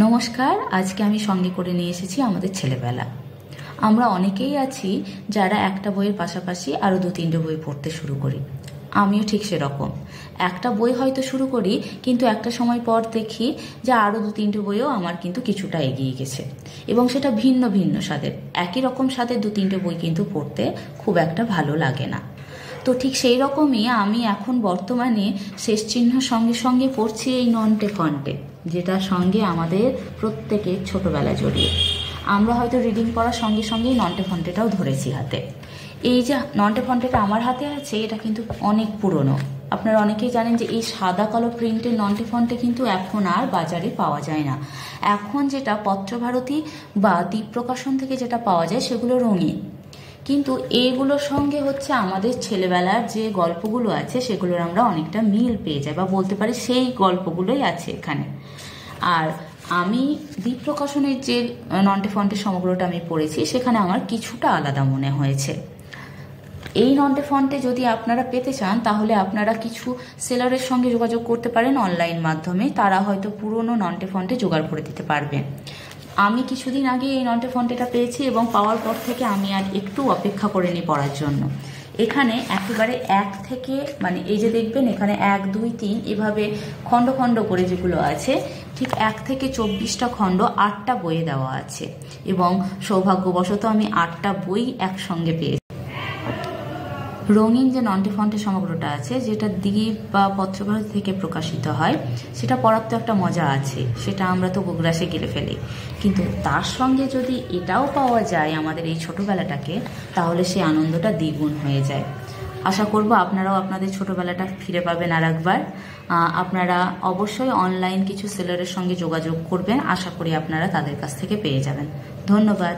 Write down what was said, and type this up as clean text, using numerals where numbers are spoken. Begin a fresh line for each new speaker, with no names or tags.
নমস্কার। আজকে আমি সঙ্গে করে নিয়ে এসেছি আমাদের ছেলেবেলা। আমরা অনেকেই আছি যারা একটা বইয়ের পাশাপাশি আরও 2-3টে বই পড়তে শুরু করি। আমিও ঠিক সেরকম একটা বই হয়তো শুরু করি, কিন্তু একটা সময় পর দেখি যে আরও 2-3টে বইও আমার কিন্তু কিছুটা এগিয়ে গেছে, এবং সেটা ভিন্ন ভিন্ন স্বাদের। একই রকম স্বাদের 2-3টে বই কিন্তু পড়তে খুব একটা ভালো লাগে না। তো ঠিক সেই রকমই আমি এখন বর্তমানে শেষ চিহ্ন সঙ্গে সঙ্গে পড়ছি এই নন্টে ফন্টে, যেটার সঙ্গে আমাদের প্রত্যেকের ছোটবেলা জড়িয়ে। আমরা হয়তো রিডিং পড়ার সঙ্গে সঙ্গেই নন্টে ফন্টেটাও ধরেছি হাতে। এই যে নন্টে ফন্টেটা আমার হাতে আছে, এটা কিন্তু অনেক পুরনো। আপনারা অনেকেই জানেন যে এই সাদা কালো প্রিন্টের নন্টে ফন্টে কিন্তু এখন আর বাজারে পাওয়া যায় না। এখন যেটা পত্রভারতী বা দ্বীপ প্রকাশন থেকে যেটা পাওয়া যায় সেগুলো রঙিন, কিন্তু এইগুলোর সঙ্গে হচ্ছে আমাদের ছেলেবেলার যে গল্পগুলো আছে সেগুলোর আমরা অনেকটা মিল পেয়ে যাই, বা বলতে পারি সেই গল্পগুলোই আছে এখানে। আর আমি দ্বীপ প্রকাশনের যে নন্টে ফন্টে সমগ্রটা আমি পড়েছি, সেখানে আমার কিছুটা আলাদা মনে হয়েছে। এই নন্টে ফন্টে যদি আপনারা পেতে চান, তাহলে আপনারা কিছু সেলারের সঙ্গে যোগাযোগ করতে পারেন অনলাইন মাধ্যমে। তারা হয়তো পুরনো নন্টে ফন্টে জোগাড় করে দিতে পারবেন। আমি কিছুদিন আগে এই নন্টে ফন্টেটা পেয়েছি, এবং পাওয়ার পর থেকে আমি আর একটু অপেক্ষা করে নিই পড়ার জন্য। এখানে একেবারে এক থেকে মানে এই যে দেখবেন এখানে 1, 2, 3 এভাবে খণ্ড খণ্ড করে যেগুলো আছে, ঠিক 1 থেকে 24টা খণ্ড 8টা বইয়ে দেওয়া আছে, এবং সৌভাগ্যবশত আমি 8টা বই একসঙ্গে পেয়েছি। রঙিন যে নন্টে ফন্টে সমগ্রটা আছে, যেটা দ্বীপ বা পত্রভারতী থেকে প্রকাশিত হয়, সেটা পড়ার তো একটা মজা আছে, সেটা আমরা তো গোগ্রাসে গিলে ফেলি। কিন্তু তার সঙ্গে যদি এটাও পাওয়া যায় আমাদের এই ছোটবেলাটাকে, তাহলে সেই আনন্দটা দ্বিগুণ হয়ে যায়। আশা করব আপনারাও আপনাদের ছোটবেলাটা ফিরে পাবেন আর একবার। আপনারা অবশ্যই অনলাইন কিছু সেলারের সঙ্গে যোগাযোগ করবেন, আশা করি আপনারা তাদের কাছ থেকে পেয়ে যাবেন। ধন্যবাদ।